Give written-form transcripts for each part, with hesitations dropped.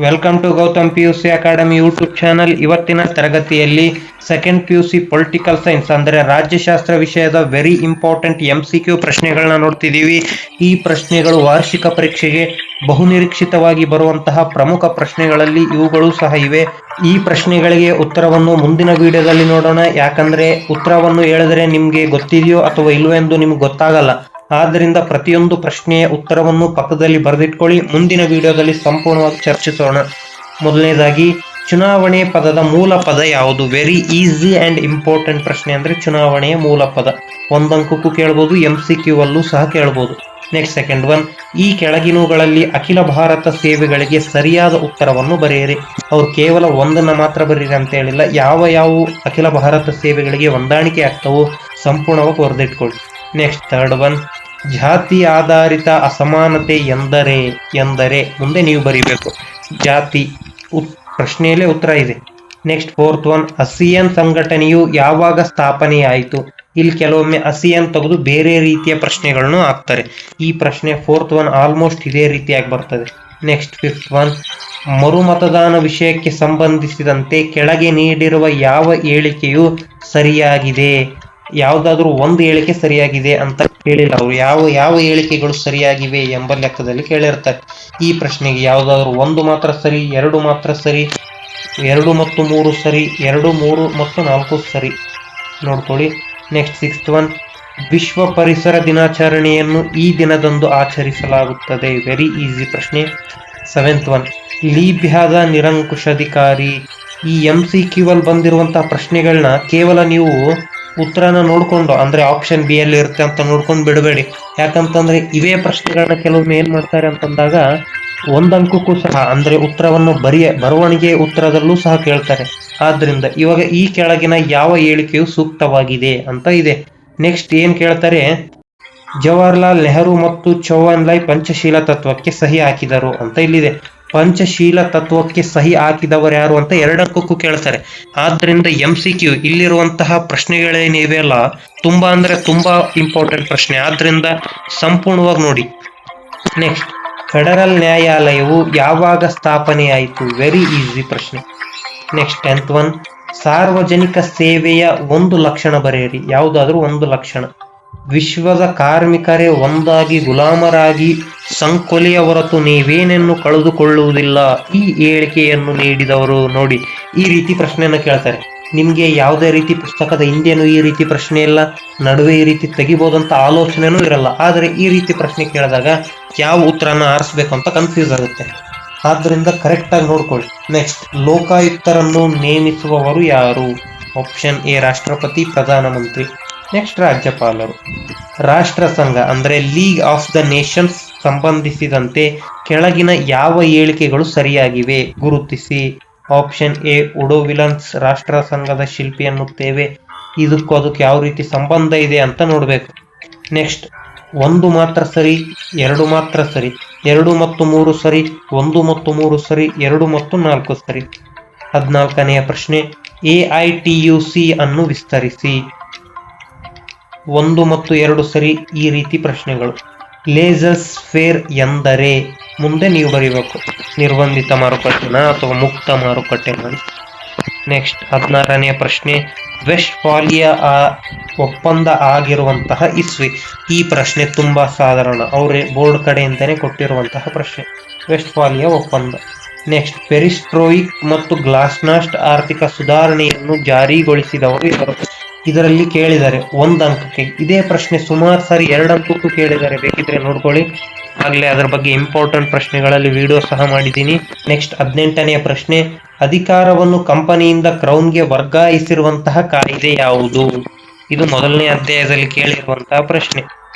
Welcome to Gautam PUC academy YouTube channel. ಇವತ್ತಿನ ತರಗತಿಯಲ್ಲಿ second PUC political science ಅಂದರೆ ರಾಜ್ಯಶಾಸ್ತ್ರ ವಿಷಯದ ವೆರಿ ಇಂಪಾರ್ಟೆಂಟ್ MCQ ಪ್ರಶ್ನೆಗಳನ್ನ ನೋಡ್ತಿದ್ದೀವಿ. ಈ ಪ್ರಶ್ನೆಗಳು ವಾರ್ಷಿಕ ಪರೀಕ್ಷೆಗೆ ಬಹುನಿರೀಕ್ಷಿತವಾಗಿ ಬರುವಂತಹ ಪ್ರಮುಖ ಪ್ರಶ್ನೆಗಳಲ್ಲಿ ಇವುಗಳು ಸಹ ಇವೆ. ಈ ಪ್ರಶ್ನೆಗಳಿಗೆ ಉತ್ತರವನ್ನು ಮುಂದಿನ ವಿಡಿಯೋದಲ್ಲಿ ನೋಡೋಣ. ಯಾಕಂದ್ರೆ ಉತ್ತರವನ್ನು ಹೇಳಿದ್ರೆ ನಿಮ್ಗೆ ಗೊತ್ತಿದೆಯೋ ಅಥವಾ ಇಲ್ವೋ ಎಂದು ನಿಮ್ಗೆ ಗೊತ್ತಾಗಲ್ಲ. ಆದ್ದರಿಂದ ಪ್ರತಿಯೊಂದು ಪ್ರಶ್ನೆಯ ಉತ್ತರವನ್ನು ಪಕ್ಕದಲ್ಲಿ ಬರೆದಿಟ್ಕೊಳ್ಳಿ. ಮುಂದಿನ ವಿಡಿಯೋದಲ್ಲಿ ಸಂಪೂರ್ಣವಾಗಿ ಚರ್ಚಿಸೋಣ. ಮೊದಲನೇದಾಗಿ, ಚುನಾವಣೆ ಪದದ ಮೂಲ ಪದ ಯಾವುದು? ವೆರಿ ಈಸಿ ಅಂಡ್ ಇಂಪಾರ್ಟೆಂಟ್ ಪ್ರಶ್ನೆ. ಅಂದ್ರೆ ಚುನಾವಣೆಯ ಮೂಲ ಪದ. ಒಂದಂಕಕ್ಕೂ ಕೇಳಬಹುದು, MCQ ಅಲ್ಲೂ ಸಹ ಕೇಳಬಹುದು. ನೆಕ್ಸ್ಟ್ ಸೆಕೆಂಡ್ ಒನ್, ಈ ಕೆಳಗಿನವುಗಳಲ್ಲಿ ಅಖಿಲ ಭಾರತ ಸೇವೆಗಳಿಗೆ ಸರಿಯಾದ ಉತ್ತರವನ್ನು ಬರೆಯಿರಿ. ಅವ್ರು ಕೇವಲ ಒಂದನ್ನ ಮಾತ್ರ ಬರೀರಿ ಅಂತ ಹೇಳಿಲ್ಲ, ಯಾವ ಅಖಿಲ ಭಾರತ ಸೇವೆಗಳಿಗೆ ಹೊಂದಾಣಿಕೆ ಆಗ್ತಾವೋ ಸಂಪೂರ್ಣವಾಗಿ ಬರೆದಿಟ್ಕೊಳ್ಳಿ. ನೆಕ್ಸ್ಟ್ ಥರ್ಡ್ ಒನ್, ಜಾತಿ ಆಧಾರಿತ ಅಸಮಾನತೆ ಎಂದರೆ ಮುಂದೆ ನೀವು ಬರೀಬೇಕು. ಜಾತಿ ಪ್ರಶ್ನೆಯಲ್ಲೇ ಉತ್ತರ ಇದೆ. ನೆಕ್ಸ್ಟ್ ಫೋರ್ತ್ ಒನ್, ASEAN ಸಂಘಟನೆಯು ಯಾವಾಗ ಸ್ಥಾಪನೆಯಾಯಿತು? ಇಲ್ಲಿ ಕೆಲವೊಮ್ಮೆ ASEAN ತೆಗೆದು ಬೇರೆ ರೀತಿಯ ಪ್ರಶ್ನೆಗಳನ್ನು ಹಾಕ್ತಾರೆ. ಈ ಪ್ರಶ್ನೆ ಫೋರ್ತ್ ಒನ್ ಆಲ್ಮೋಸ್ಟ್ ಇದೇ ರೀತಿಯಾಗಿ ಬರ್ತದೆ. ನೆಕ್ಸ್ಟ್ ಫಿಫ್ತ್ ಒನ್, ಮರುಮತದಾನ ವಿಷಯಕ್ಕೆ ಸಂಬಂಧಿಸಿದಂತೆ ಕೆಳಗೆ ನೀಡಿರುವ ಯಾವ ಹೇಳಿಕೆಯು ಸರಿಯಾಗಿದೆ? ಯಾವುದಾದ್ರೂ ಒಂದು ಹೇಳಿಕೆ ಸರಿಯಾಗಿದೆ ಅಂತ ಕೇಳಿಲ್ಲ ಅವರು. ಯಾವ ಹೇಳಿಕೆಗಳು ಸರಿಯಾಗಿವೆ ಎಂಬ ಲೆಕ್ಕದಲ್ಲಿ ಕೇಳಿರ್ತಾರೆ. ಈ ಪ್ರಶ್ನೆಗೆ ಯಾವುದಾದ್ರೂ ಒಂದು ಮಾತ್ರ ಸರಿ, ಎರಡು ಮಾತ್ರ ಸರಿ, 2 ಮತ್ತು 3 ಸರಿ, 2, 3 ಮತ್ತು 4 ಸರಿ ನೋಡ್ಕೊಳ್ಳಿ. ನೆಕ್ಸ್ಟ್ ಸಿಕ್ಸ್ತ್ ಒನ್, ವಿಶ್ವ ಪರಿಸರ ದಿನಾಚರಣೆಯನ್ನು ಈ ದಿನದಂದು ಆಚರಿಸಲಾಗುತ್ತದೆ. ವೆರಿ ಈಸಿ ಪ್ರಶ್ನೆ. ಸೆವೆಂತ್ ಒನ್, ಲೀಬ್ಯಾದ ನಿರಂಕುಶಾಧಿಕಾರಿ. ಈ MCQ ಅಲ್ಲಿ ಬಂದಿರುವಂತಹ ಪ್ರಶ್ನೆಗಳನ್ನ ಕೇವಲ ನೀವು ಉತ್ತರನ ನೋಡ್ಕೊಂಡು, ಅಂದ್ರೆ ಆಪ್ಷನ್ B ಅಲ್ಲಿ ಇರುತ್ತೆ ಅಂತ ನೋಡ್ಕೊಂಡು ಬಿಡಬೇಡಿ. ಯಾಕಂತಂದ್ರೆ ಇವೇ ಪ್ರಶ್ನೆಗಳನ್ನ ಕೆಲವೊಮ್ಮೆ ಏನ್ ಮಾಡ್ತಾರೆ ಅಂತಂದಾಗ ಒಂದಂಕಕ್ಕೂ ಸಹ ಅಂದ್ರೆ ಉತ್ತರವನ್ನು ಬರವಣಿಗೆ ಉತ್ತರದಲ್ಲೂ ಸಹ ಕೇಳ್ತಾರೆ. ಆದ್ರಿಂದ ಇವಾಗ ಈ ಕೆಳಗಿನ ಯಾವ ಹೇಳಿಕೆಯು ಸೂಕ್ತವಾಗಿದೆ ಅಂತ ಇದೆ. ನೆಕ್ಸ್ಟ್ ಏನ್ ಕೇಳ್ತಾರೆ, ಜವಾಹರ್ಲಾಲ್ ನೆಹರು ಮತ್ತು ಚೌಹಾಣ್ ಲಾಯ್ ಪಂಚಶೀಲ ತತ್ವಕ್ಕೆ ಸಹಿ ಹಾಕಿದರು ಅಂತ ಇಲ್ಲಿದೆ. ಪಂಚಶೀಲ ತತ್ವಕ್ಕೆ ಸಹಿ ಹಾಕಿದವರು ಯಾರು ಅಂತ 2 ಅಂಕಕ್ಕೂ ಕೇಳ್ತಾರೆ. ಆದ್ರಿಂದ MCQ ಇಲ್ಲಿರುವಂತಹ ಪ್ರಶ್ನೆಗಳೇನಿವೆಯಲ್ಲ ತುಂಬಾ ಅಂದ್ರೆ ತುಂಬಾ ಇಂಪಾರ್ಟೆಂಟ್ ಪ್ರಶ್ನೆ. ಆದ್ರಿಂದ ಸಂಪೂರ್ಣವಾಗಿ ನೋಡಿ. ನೆಕ್ಸ್ಟ್, ಫೆಡರಲ್ ನ್ಯಾಯಾಲಯವು ಯಾವಾಗ ಸ್ಥಾಪನೆಯಾಯಿತು? ವೆರಿ ಈಸಿ ಪ್ರಶ್ನೆ. ನೆಕ್ಸ್ಟ್ 10th ಒನ್, ಸಾರ್ವಜನಿಕ ಸೇವೆಯ ಒಂದು ಲಕ್ಷಣ ಬರೆಯಿರಿ. ಯಾವುದಾದ್ರೂ ಒಂದು ಲಕ್ಷಣ. ವಿಶ್ವದ ಕಾರ್ಮಿಕರೇ ಒಂದಾಗಿ ಗುಲಾಮರಾಗಿ ಸಂಕೊಲೆಯ ಹೊರತು ನೀವೇನನ್ನು ಕಳೆದುಕೊಳ್ಳುವುದಿಲ್ಲ. ಈ ಹೇಳಿಕೆಯನ್ನು ನೀಡಿದವರು. ನೋಡಿ, ಈ ರೀತಿ ಪ್ರಶ್ನೆಯನ್ನ ಕೇಳ್ತಾರೆ. ನಿಮ್ಗೆ ಯಾವುದೇ ರೀತಿ ಪುಸ್ತಕದ ಹಿಂದೆನೂ ಈ ರೀತಿ ಪ್ರಶ್ನೆ ಇಲ್ಲ, ನಡುವೆ ಈ ರೀತಿ ತೆಗಿಬೋದಂತ ಆಲೋಚನೆನೂ ಇರಲ್ಲ. ಆದ್ರೆ ಈ ರೀತಿ ಪ್ರಶ್ನೆ ಕೇಳಿದಾಗ ಯಾವ ಉತ್ತರನ ಆರಿಸ್ಬೇಕು ಅಂತ ಕನ್ಫ್ಯೂಸ್ ಆಗುತ್ತೆ. ಆದ್ರಿಂದ ಕರೆಕ್ಟ್ ಆಗಿ ನೋಡ್ಕೊಳ್ಳಿ. ನೆಕ್ಸ್ಟ್, ಲೋಕಾಯುಕ್ತರನ್ನು ನೇಮಿಸುವವರು ಯಾರು? ಆಪ್ಷನ್ A ರಾಷ್ಟ್ರಪತಿ, ಪ್ರಧಾನಮಂತ್ರಿ. ನೆಕ್ಸ್ಟ್, ರಾಜ್ಯಪಾಲರು. ರಾಷ್ಟ್ರ ಸಂಘ ಅಂದ್ರೆ ಲೀಗ್ ಆಫ್ ದ ನೇಷನ್ಸ್ ಸಂಬಂಧಿಸಿದಂತೆ ಕೆಳಗಿನ ಯಾವ ಹೇಳಿಕೆಗಳು ಸರಿಯಾಗಿವೆ? ಗುರುತಿಸಿ. ಆಪ್ಷನ್ A ಉಡೋ ವಿಲನ್ಸ್ ರಾಷ್ಟ್ರ ಸಂಘದ ಶಿಲ್ಪಿ ಎನ್ನುತ್ತೇವೆ. ಅದಕ್ಕೆ ಯಾವ ರೀತಿ ಸಂಬಂಧ ಇದೆ ಅಂತ ನೋಡ್ಬೇಕು. ನೆಕ್ಸ್ಟ್, 1 ಮಾತ್ರ ಸರಿ, 2 ಮಾತ್ರ ಸರಿ, 2 ಮತ್ತು 3 ಸರಿ, 1 ಮತ್ತು 3 ಸರಿ, 2 ಮತ್ತು 4 ಸರಿ. 14ನೆಯ ಪ್ರಶ್ನೆ, AITUC ಅನ್ನು ವಿಸ್ತರಿಸಿ. 1 ಮತ್ತು 2 ಸರಿ. ಈ ರೀತಿ ಪ್ರಶ್ನೆಗಳು. ಲೇಸಸ್ ಫೇರ್ ಎಂದರೆ ಮುಂದೆ ನೀವು ಬರೀಬೇಕು. ನಿರ್ಬಂಧಿತ ಮಾರುಕಟ್ಟೆನ ಅಥವಾ ಮುಕ್ತ ಮಾರುಕಟ್ಟೆನ. ನೆಕ್ಸ್ಟ್ 16ನೆಯ ಪ್ರಶ್ನೆ, ವೆಸ್ಟ್ಫಾಲಿಯಾ ಒಪ್ಪಂದ ಆಗಿರುವಂತಹ ಇಸ್ವಿ. ಈ ಪ್ರಶ್ನೆ ತುಂಬಾ ಸಾಧಾರಣ, ಅವರೇ ಬೋರ್ಡ್ ಕಡೆಯಿಂದನೇ ಕೊಟ್ಟಿರುವಂತಹ ಪ್ರಶ್ನೆ. ವೆಸ್ಟ್ಫಾಲಿಯಾ ಒಪ್ಪಂದ. ನೆಕ್ಸ್ಟ್, ಪೆರಿಸ್ಟ್ರೋಯಿಕ್ ಮತ್ತು ಗ್ಲಾಸ್ನಾಸ್ಟ್ ಆರ್ಥಿಕ ಸುಧಾರಣೆಯನ್ನು ಜಾರಿಗೊಳಿಸಿದವರು ಇವರು. ಇದರಲ್ಲಿ ಕೇಳಿದ್ದಾರೆ 1 ಅಂಕಕ್ಕೆ. ಇದೇ ಪ್ರಶ್ನೆ ಸುಮಾರು ಸಾರಿ 2 ಅಂಕಕ್ಕೂ ಕೇಳಿದ್ದಾರೆ, ಬೇಕಿದ್ರೆ ನೋಡ್ಕೊಳ್ಳಿ. ಆಗ್ಲೇ ಅದರ ಬಗ್ಗೆ ಇಂಪಾರ್ಟೆಂಟ್ ಪ್ರಶ್ನೆಗಳಲ್ಲಿ ವಿಡಿಯೋ ಸಹ ಮಾಡಿದ್ದೀನಿ. ನೆಕ್ಸ್ಟ್ 18ನೆಯ ಪ್ರಶ್ನೆ, ಅಧಿಕಾರವನ್ನು ಕಂಪನಿಯಿಂದ ಕ್ರೌನ್ಗೆ ವರ್ಗಾಯಿಸಿರುವಂತಹ ಕಾಯ್ದೆ ಯಾವುದು? ಇದು ಮೊದಲನೇ ಅಧ್ಯಾಯದಲ್ಲಿ ಕೇಳಿರುವಂತಹ ಪ್ರಶ್ನೆ.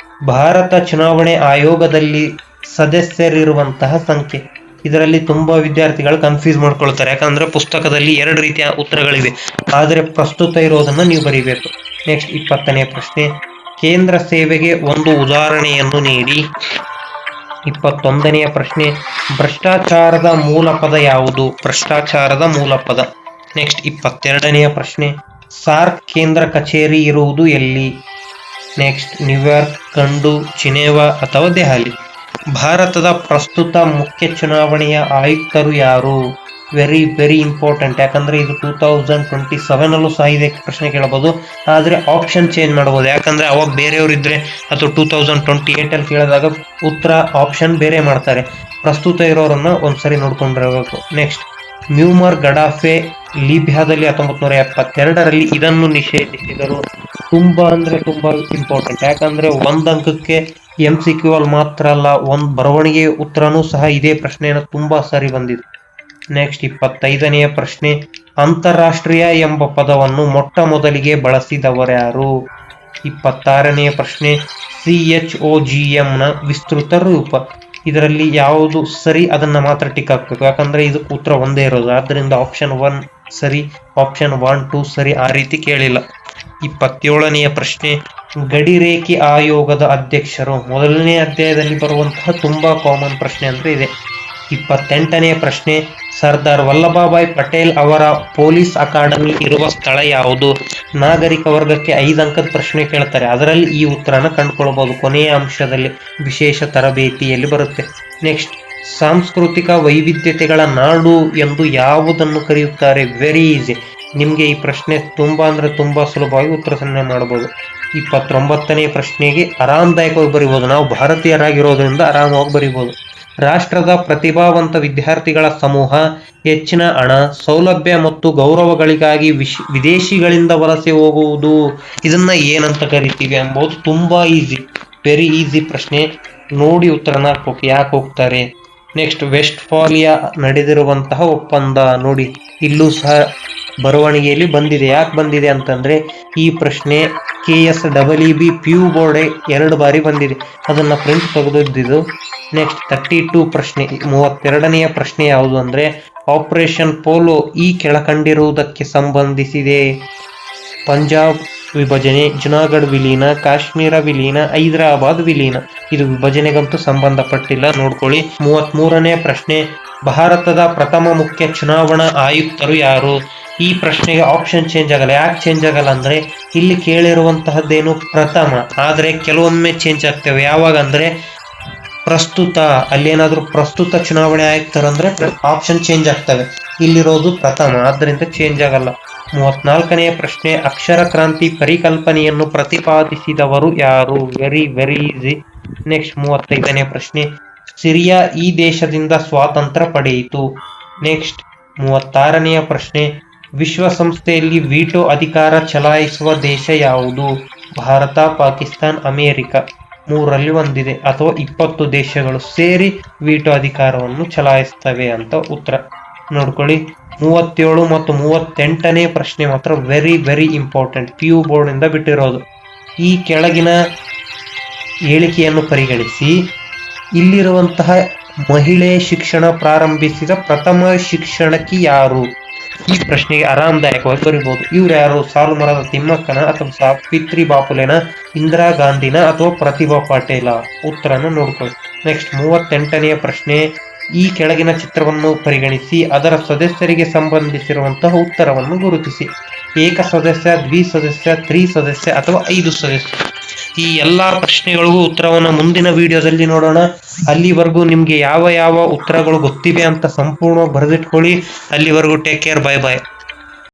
ಭಾರತ ಚುನಾವಣೆ ಆಯೋಗದಲ್ಲಿ ಸದಸ್ಯರಿರುವಂತಹ ಸಂಖ್ಯೆ. ಇದರಲ್ಲಿ ತುಂಬಾ ವಿದ್ಯಾರ್ಥಿಗಳು ಕನ್ಫ್ಯೂಸ್ ಮಾಡ್ಕೊಳ್ತಾರೆ. ಯಾಕಂದ್ರೆ ಪುಸ್ತಕದಲ್ಲಿ 2 ರೀತಿಯ ಉತ್ತರಗಳಿವೆ, ಆದ್ರೆ ಪ್ರಸ್ತುತ ಇರೋದನ್ನ ನೀವು ಬರೀಬೇಕು. ನೆಕ್ಸ್ಟ್ 20ನೇ ಪ್ರಶ್ನೆ, ಕೇಂದ್ರ ಸೇವೆಗೆ ಒಂದು ಉದಾಹರಣೆಯನ್ನು ನೀಡಿ. 21ನೆಯ ಪ್ರಶ್ನೆ, ಭ್ರಷ್ಟಾಚಾರದ ಮೂಲ ಪದ ಯಾವುದು? ಭ್ರಷ್ಟಾಚಾರದ ಮೂಲ ಪದ. ನೆಕ್ಸ್ಟ್ 22ನೆಯ ಪ್ರಶ್ನೆ, ಸಾರ್ಕ್ ಕೇಂದ್ರ ಕಚೇರಿ ಇರುವುದು ಎಲ್ಲಿ? ನೆಕ್ಸ್ಟ್, ನ್ಯೂಯಾರ್ಕ್, ಕಂಡು, ಜಿನೆವಾ ಅಥವಾ ದೆಹಲಿ. ಭಾರತದ ಪ್ರಸ್ತುತ ಮುಖ್ಯ ಚುನಾವಣೆಯ ಆಯುಕ್ತರು ಯಾರು? ವೆರಿ ವೆರಿ ಇಂಪಾರ್ಟೆಂಟ್, ಯಾಕಂದ್ರೆ ಇದು 2027 ಅಲ್ಲೂ ಸಹ ಇದೆ ಪ್ರಶ್ನೆ ಕೇಳಬಹುದು. ಆದ್ರೆ ಆಪ್ಷನ್ ಚೇಂಜ್ ಮಾಡಬಹುದು, ಯಾಕಂದ್ರೆ ಅವಾಗ ಬೇರೆಯವರು ಇದ್ರೆ ಅಥವಾ 2028 ಅಲ್ಲಿ ಕೇಳಿದಾಗ ಉತ್ತರ ಆಪ್ಷನ್ ಬೇರೆ ಮಾಡ್ತಾರೆ. ಪ್ರಸ್ತುತ ಇರೋರನ್ನ ಒಂದ್ಸರಿ ನೋಡ್ಕೊಂಡಿರಬೇಕು. ನೆಕ್ಸ್ಟ್, ಮ್ಯೂಮರ್ ಗಡಾಫೆ ಲಿಬಿಯಾದಲ್ಲಿ 1972ರಲ್ಲಿ ಇದನ್ನು ನಿಷೇಧಿಸಿದರು. ತುಂಬಾ ಇಂಪಾರ್ಟೆಂಟ್, ಯಾಕಂದ್ರೆ ಒಂದ್ ಅಂಕಕ್ಕೆ MCQ ಅಲ್ಲಿ ಮಾತ್ರ ಅಲ್ಲ, ಒಂದ್ ಬರವಣಿಗೆ ಉತ್ತರನೂ ಸಹ ಇದೇ ಪ್ರಶ್ನೆಯನ್ನು ತುಂಬಾ ಸಾರಿ ಬಂದಿದೆ. ನೆಕ್ಸ್ಟ್ 25ನೆಯ ಪ್ರಶ್ನೆ, ಅಂತಾರಾಷ್ಟ್ರೀಯ ಎಂಬ ಪದವನ್ನು ಮೊಟ್ಟ ಮೊದಲಿಗೆ ಬಳಸಿದವರ್ಯಾರು? 26ನೆಯ ಪ್ರಶ್ನೆ, CHOGM ನ ವಿಸ್ತೃತ ರೂಪ. ಇದರಲ್ಲಿ ಯಾವುದು ಸರಿ ಅದನ್ನ ಮಾತ್ರ ಟಿಕ್ ಹಾಕ್ಬೇಕು, ಯಾಕಂದ್ರೆ ಇದಕ್ಕೆ ಉತ್ತರ ಒಂದೇ ಇರೋದು. ಆದ್ರಿಂದ ಆಪ್ಷನ್ 1 ಸರಿ, ಆಪ್ಷನ್ 1, 2 ಸರಿ, ಆ ರೀತಿ ಕೇಳಿಲ್ಲ. 27ನೆಯ ಪ್ರಶ್ನೆ, ಗಡಿರೇಖೆ ಆಯೋಗದ ಅಧ್ಯಕ್ಷರು. ಮೊದಲನೇ ಅಧ್ಯಾಯದಲ್ಲಿ ಬರುವಂತಹ ತುಂಬಾ ಕಾಮನ್ ಪ್ರಶ್ನೆ ಅಂದ್ರೆ ಇದೆ. 28ನೆಯ ಪ್ರಶ್ನೆ, ಸರ್ದಾರ್ ವಲ್ಲಭಭಾಯ್ ಪಟೇಲ್ ಅವರ ಪೊಲೀಸ್ ಅಕಾಡೆಮಿ ಇರುವ ಸ್ಥಳ ಯಾವುದು? ನಾಗರಿಕ ವರ್ಗಕ್ಕೆ 5 ಅಂಕದ ಪ್ರಶ್ನೆ ಕೇಳ್ತಾರೆ, ಅದರಲ್ಲಿ ಈ ಉತ್ತರನ ಕಂಡುಕೊಳ್ಬಹುದು. ಕೊನೆಯ ಅಂಶದಲ್ಲಿ ವಿಶೇಷ ತರಬೇತಿಯಲ್ಲಿ ಬರುತ್ತೆ. ನೆಕ್ಸ್ಟ್, ಸಾಂಸ್ಕೃತಿಕ ವೈವಿಧ್ಯತೆಗಳ ನಾಡು ಎಂದು ಯಾವುದನ್ನು ಕರೆಯುತ್ತಾರೆ? ವೆರಿ ಈಸಿ, ನಿಮ್ಗೆ ಈ ಪ್ರಶ್ನೆ ತುಂಬಾ ಸುಲಭವಾಗಿ ಉತ್ತರ ಸನ್ನೆ ಮಾಡಬಹುದು. 29ನೇ ಪ್ರಶ್ನೆಗೆ ಆರಾಮದಾಯಕವಾಗಿ ಬರೀಬಹುದು, ನಾವು ಭಾರತೀಯರಾಗಿರೋದ್ರಿಂದ ಆರಾಮವಾಗಿ ಬರೀಬಹುದು. ರಾಷ್ಟ್ರದ ಪ್ರತಿಭಾವಂತ ವಿದ್ಯಾರ್ಥಿಗಳ ಸಮೂಹ ಹೆಚ್ಚಿನ ಹಣ, ಸೌಲಭ್ಯ ಮತ್ತು ಗೌರವಗಳಿಗಾಗಿ ವಿದೇಶಿಗಳಿಂದ ವಲಸೆ ಹೋಗುವುದು, ಇದನ್ನ ಏನಂತ ಕರಿತೀವಿ ಎಂಬುದು ತುಂಬಾ ಈಸಿ, ವೆರಿ ಈಸಿ ಪ್ರಶ್ನೆ. ನೋಡಿ ಉತ್ತರನ ಹಾಕ್ಬೇಕು, ಯಾಕೆ ಹೋಗ್ತಾರೆ. ನೆಕ್ಸ್ಟ್, ವೆಸ್ಟ್ಫಾಲಿಯಾ ನಡೆದಿರುವಂತಹ ಒಪ್ಪಂದ. ನೋಡಿ ಇಲ್ಲೂ ಸಹ ಬರವಣಿಗೆಯಲ್ಲಿ ಬಂದಿದೆ. ಯಾಕೆ ಬಂದಿದೆ ಅಂತಂದ್ರೆ ಈ ಪ್ರಶ್ನೆ KSEB PU ಬೋರ್ಡ್ 2 ಬಾರಿ ಬಂದಿದೆ, ಅದನ್ನ ಪ್ರಿಂಟ್ ತೆಗೆದಿದ್ದು. ನೆಕ್ಸ್ಟ್ 32 ಪ್ರಶ್ನೆ, 32ನೆಯ ಪ್ರಶ್ನೆ ಯಾವುದು ಅಂದ್ರೆ ಆಪರೇಷನ್ ಪೋಲೋ ಈ ಕೆಳಕಂಡಿರುವುದಕ್ಕೆ ಸಂಬಂಧಿಸಿದೆ? ಪಂಜಾಬ್ ವಿಭಜನೆ, ಜುನಾಗಢ್ ವಿಲೀನ, ಕಾಶ್ಮೀರ ವಿಲೀನ, ಹೈದರಾಬಾದ್ ವಿಲೀನ. ಇದು ವಿಭಜನೆಗಂತೂ ಸಂಬಂಧಪಟ್ಟಿಲ್ಲ, ನೋಡ್ಕೊಳ್ಳಿ. 33ನೇ ಪ್ರಶ್ನೆ, ಭಾರತದ ಪ್ರಥಮ ಮುಖ್ಯ ಚುನಾವಣಾ ಆಯುಕ್ತರು ಯಾರು? ಈ ಪ್ರಶ್ನೆಗೆ ಆಪ್ಷನ್ ಚೇಂಜ್ ಆಗಲ್ಲ. ಯಾಕೆ ಚೇಂಜ್ ಆಗಲ್ಲ ಅಂದ್ರೆ ಇಲ್ಲಿ ಕೇಳಿರುವಂತಹದ್ದೇನು ಪ್ರಥಮ, ಆದ್ರೆ ಕೆಲವೊಮ್ಮೆ ಚೇಂಜ್ ಆಗ್ತವೆ. ಯಾವಾಗ ಅಂದ್ರೆ ಪ್ರಸ್ತುತ, ಅಲ್ಲೇನಾದ್ರೂ ಪ್ರಸ್ತುತ ಚುನಾವಣೆ ಆಯುಕ್ತರಂದ್ರೆ ಆಪ್ಷನ್ ಚೇಂಜ್ ಆಗ್ತವೆ. ಇಲ್ಲಿರೋದು ಪ್ರಥಮ, ಆದ್ದರಿಂದ ಚೇಂಜ್ ಆಗಲ್ಲ. 34ನೆಯ ಪ್ರಶ್ನೆ, ಅಕ್ಷರ ಕ್ರಾಂತಿ ಪರಿಕಲ್ಪನೆಯನ್ನು ಪ್ರತಿಪಾದಿಸಿದವರು ಯಾರು? Very very easy. ನೆಕ್ಸ್ಟ್ 35ನೇ ಪ್ರಶ್ನೆ, ಸಿರಿಯಾ ಈ ದೇಶದಿಂದ ಸ್ವಾತಂತ್ರ್ಯ ಪಡೆಯಿತು. ನೆಕ್ಸ್ಟ್ 36ನೆಯ ಪ್ರಶ್ನೆ, ವಿಶ್ವಸಂಸ್ಥೆಯಲ್ಲಿ ವಿಟೋ ಅಧಿಕಾರ ಚಲಾಯಿಸುವ ದೇಶ ಯಾವುದು? ಭಾರತ, ಪಾಕಿಸ್ತಾನ್, ಅಮೆರಿಕ. 3ರಲ್ಲಿ ಒಂದಿದೆ, ಅಥವಾ 20 ದೇಶಗಳು ಸೇರಿ ವಿಟೋ ಅಧಿಕಾರವನ್ನು ಚಲಾಯಿಸ್ತವೆ ಅಂತ ಉತ್ತರ ನೋಡ್ಕೊಳ್ಳಿ. 37 ಮತ್ತು 38ನೇ ಪ್ರಶ್ನೆ ಮಾತ್ರ very very important, PU board ಇಂದ ಬಿಟ್ಟಿರೋದು. ಈ ಕೆಳಗಿನ ಹೇಳಿಕೆಯನ್ನು ಪರಿಗಣಿಸಿ, ಇಲ್ಲಿರುವಂತಹ ಮಹಿಳೆ ಶಿಕ್ಷಣ ಪ್ರಾರಂಭಿಸಿದ ಪ್ರಥಮ ಶಿಕ್ಷಣಕಿ ಯಾರು? ಈ ಪ್ರಶ್ನೆಗೆ ಆರಾಮದಾಯಕವಾಗಿ ಬರೀಬಹುದು. ಇವ್ರು ಯಾರು? ಸಾಲುಮರದ ತಿಮ್ಮಕ್ಕನ, ಅಥವಾ ಸಾವಿತ್ರಿ ಬಾಪುಲೆನ, ಇಂದಿರಾ ಗಾಂಧಿನ, ಅಥವಾ ಪ್ರತಿಭಾ ಪಾಟೇಲ? ಉತ್ತರನ ನೋಡ್ಕೊಳ್ಳಿ. ನೆಕ್ಸ್ಟ್ 38ನೆಯ ಪ್ರಶ್ನೆ, ಈ ಕೆಳಗಿನ ಚಿತ್ರವನ್ನು ಪರಿಗಣಿಸಿ ಅದರ ಸದಸ್ಯರಿಗೆ ಸಂಬಂಧಿಸಿರುವಂತಹ ಉತ್ತರವನ್ನು ಗುರುತಿಸಿ. ಏಕ ಸದಸ್ಯ, ದ್ವಿಸದಸ್ಯ, ತ್ರಿಸದಸ್ಯ, ಅಥವಾ 5 ಸದಸ್ಯ? ಈ ಎಲ್ಲಾ ಪ್ರಶ್ನೆಗಳಿಗೂ ಉತ್ತರವನ್ನು ಮುಂದಿನ ವಿಡಿಯೋದಲ್ಲಿ ನೋಡೋಣ. ಅಲ್ಲಿವರೆಗೂ ನಿಮ್ಗೆ ಯಾವ ಉತ್ತರಗಳು ಗೊತ್ತಿವೆ ಅಂತ ಸಂಪೂರ್ಣವಾಗಿ ಬರೆದಿಟ್ಕೊಳ್ಳಿ. ಅಲ್ಲಿವರೆಗೂ ಟೇಕ್ ಕೇರ್, ಬೈ ಬಾಯ್.